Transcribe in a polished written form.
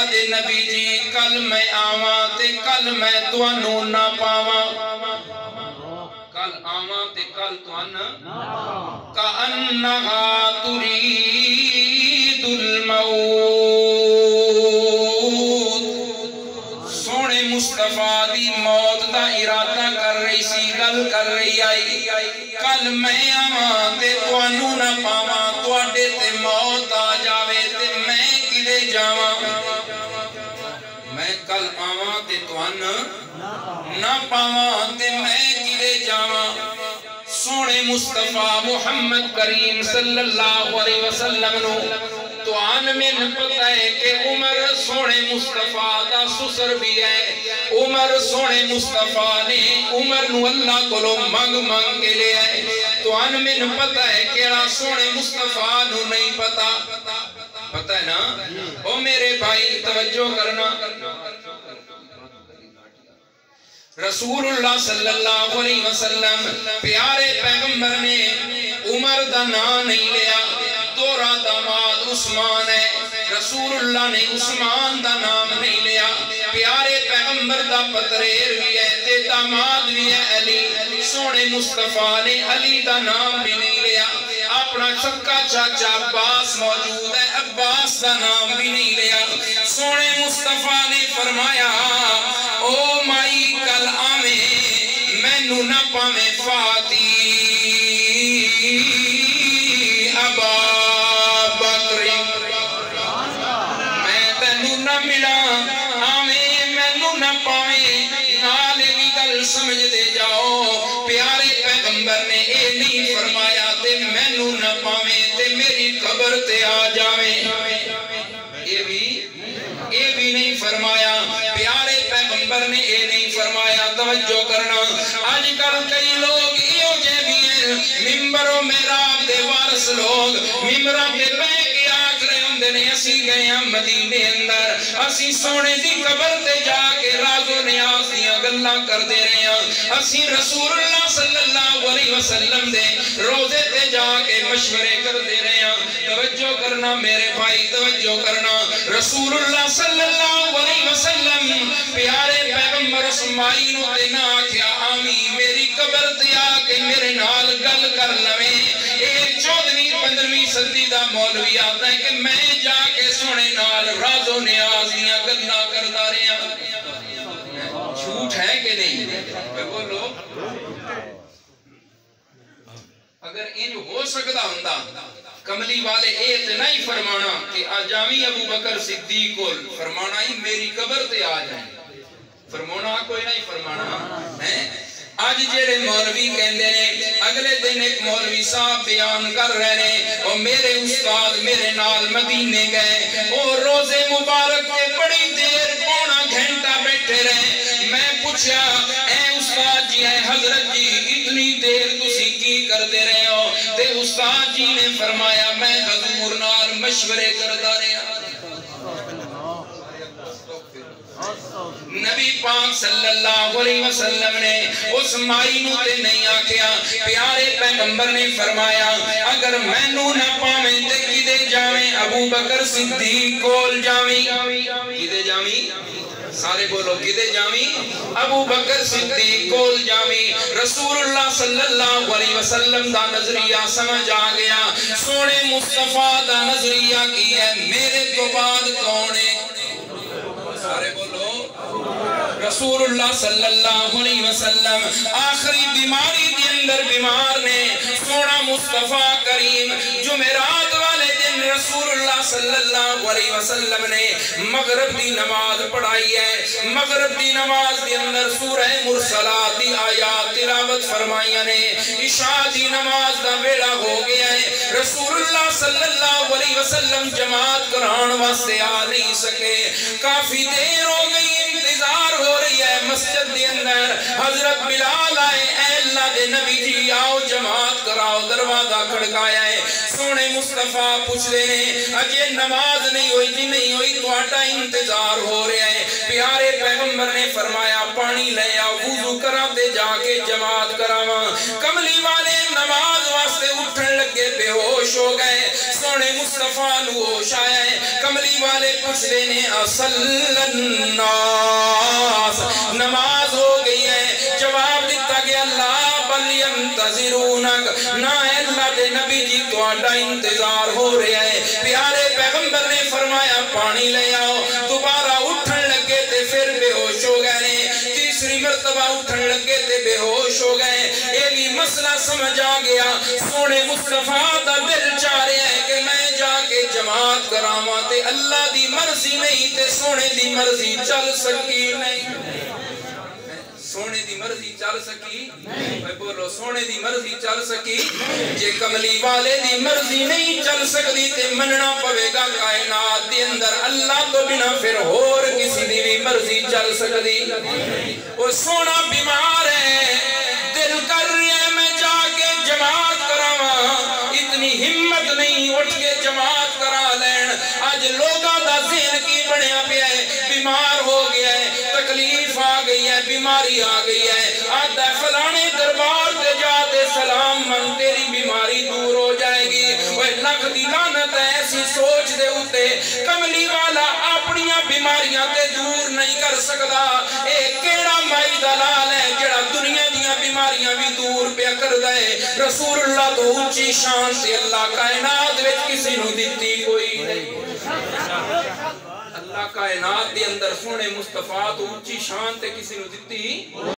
اللہ دے نبی جی کل میں آواں تے کل میں توانو نہ پاواں کل آواں تے کل توانو کأنہا ترید الموت سونے مصطفیٰ دی موت دا ارادہ کر رہی سی گل کر رہی آئی کل میں آواں تے توانو نہ پاواں تواڈے تے موت آ جاوے تے میں کدے جاواں میں کل آواں تے توانو نہ پاواں تے میں کدے جاواں سونے مصطفیٰ محمد کریم صلی اللہ علیہ وسلم نو تو آن میں پتہ ہے کہ عمر سونے مصطفیٰ دا سسر بھی ہے عمر سونے مصطفیٰ نے عمر نو اللہ کو لو مانگ کے لے آئے تو آن میں پتہ ہے کہ سونے مصطفیٰ نو نہیں پتہ ہے نا او میرے بھائی توجہ کرنا رسول اللہ صلی اللہ علیہ وسلم پیارے پیغمبر نے عمر دا نام نہیں لیا دورا داماد عثمان ہے رسول اللہ نے عثمان دا نام نہیں لیا پیارے پیغمبر دا پتریر بھی ہے تے داماد بھی ہے علی سونے مصطفیٰ نے علی دا نام بھی نہیں لیا اپنا چکا چاچا عباس موجود ہے عباس دا نام بھی نہیں لیا سونے مصطفیٰ نے فرمایا او مائی کل آمیں مینو نہ پاویں فاتی ابا بکر میں تینو نہ ملا آمیں مینو نہ پاویں نالے بھی گل سمجھ دے جاؤ پیارے پیغمبر نے اے نہیں فرمایا تے مینو نہ پاویں تے میری قبر تے آ جاویں اے بھی نہیں فرمایا پیارے پیغمبر نے اے نہیں فرمایا توجہ کرنا آج کل کئی لوگ ایو جے بھی ہیں ممبر و محراب دے وارث لوگ ممبرہ کے بے کے آکھ رہے ہوں نے اسی گئے ہیں مدینے اندر اسی سونے دی قبر تے جا کے راز و نیاز دیا گلہ کر دے رہے ہیں اسی رسول اللہ صلی اللہ علیہ وسلم دے روزے تے جا کے مشورے کر دے رہے ہیں توجہ کرنا میرے بھائی توجہ کرنا رسول اللہ صلی اللہ علیہ وسلم پیارے پیغمبر اسماعیل دینا آکھیا آمی میری قبر دیا کہ میرے نال گل کر لویں ایک 14ویں 15ویں صدی دا مولوی آتا ہے کہ میں جا کے سونے نال راز و نیاز دیا گلہ کردہ رہے ہیں جھوٹ ہے کہ نہیں بولو اگر ان ہو سکتا ہوندا کملی والے ایت نہیں فرمانا کہ آجامی ابو بکر صدیق کو فرمانا ہی میری قبر تے آ جائیں فرمانا کوئی نہیں فرمانا آج جیرے مولوی کہندے نے اگلے دن ایک مولوی صاحب بیان کر رہے ہیں اور میرے استاد میرے نال مدینے گئے اور روزے مبارک کے بڑی دیر پونا گھنٹہ بیٹھے رہے میں پوچھا اے استاد جی اے حضرت جی اتنی دیر تسی کی کر دے رہے ہو تے استاد جی نے فرمایا میں حضور نال مشورے کردہ رہے ہیں نبی پاک صلی اللہ علیہ وسلم نے اس مائنو تے نہیں آکھیا پیارے پیغمبر نے فرمایا اگر مینو نہ پاویں تے کدے جاویں ابو بکر صدیق کول جاویں کدے جاویں سارے بولو کدے جاویں ابو بکر صدیق کول جاویں رسول اللہ صلی اللہ علیہ وسلم دا نظریہ سمجھ آ گیا سونے مصطفیٰ دا نظریہ کی ہے میرے تو بعد کونے سارے بولو رسول اللہ صلی اللہ علیہ وسلم آخری بیماری دی اندر بیمار نے سونا مصطفیٰ کریم جمعرات والے دن رسول اللہ صلی اللہ علیہ وسلم نے مغرب دی نماز پڑھائی ہے مغرب دی نماز دی اندر سورہ مرسلات دی آیات تلاوت فرمائیاں نے عشاء دی نماز دا ویڑا ہو گیا ہے رسول اللہ صلی اللہ علیہ وسلم جماعت قرآن واسطے آ نہیں سکے کافی دیر ہو گئی انتظار ہو رہی ہے مسجد دی اندر حضرت بلال آئے اے اللہ دے نبی جی آؤ جماعت کراؤ دروازہ کھڑکایا ہے سونے مصطفیٰ پوچھ لینے اجے نماز نہیں ہوئی جی نہیں ہوئی تو آٹا انتظار ہو رہے ہیں پیارے پیغمبر نے فرمایا پانی لے آؤ وضو کراتے جا کے جماعت کراواں کملی والے نماز واسطے اٹھن لگے بے ہوش ہو گئے سونے مصطفیٰ نو ہوش آیا ہے کملی والے پوچھتے نے اصل الناس نماز ہو گئی ہے؟ جواب دیتا کہ اللہ بل ینتظرونک نہ اللہ دے نبی جی تہاڈا انتظار ہو رہا ہے۔ پیارے پیغمبر نے فرمایا پانی لے آؤ، دوبارہ اٹھن لگے تے پھر بے ہوش ہو گئے، تیسری مرتبہ اٹھن لگے تے بے ہوش ہو گئے۔ یہ بھی مسئلہ سمجھ آ گیا، سونے مصطفیٰ دا دل چاہ رہا ہے کہ میں جا کے جماعت کراواں تے اللہ دی مرضی نہیں تے سونے دی مرضی چل سکی نہیں۔ سونے دی مرضی چل سکی میں بولو سونے دی مرضی چل سکی؟ جے کملی والے دی مرضی نہیں چل سکتی تے مننا پوے گا کائنات دے اندر اللہ تو بنا پھر اور کسی دی بھی مرضی چل سکتی؟ وہ سونا بیمار ہے، دل کر رہے ہیں میں جا کے جماعت کراواں، اتنی ہمت نہیں اٹھ کے جماعت کرا لین۔ آج لوگاں دا ذہن کی بنیا پیا ہے، بیمار ہو گیا ہے، تکلیف آ گئی ہے، بیماری آ گئی ہے، آدھا فلانے دربار تے جاتے سلام من تیری بیماری دور ہو جائے گی۔ وہ لکھ دی لعنت ہے ایسی سوچ دے ہوتے، کملی والا اپنیاں بیماریاں تے دور نہیں کر سکدا۔ ایک کیڑا مائی دلال ہے جڑا دنیا دیاں بیماریاں بھی دور پہ کر دے۔ رسول اللہ تو اونچی شان تے اللہ کائنات وچ کسی نو دتی کوئی نہیں۔ اللہ کائنات دے اندر سونے مصطفیٰ تو اونچی شان تے کسی نو دتی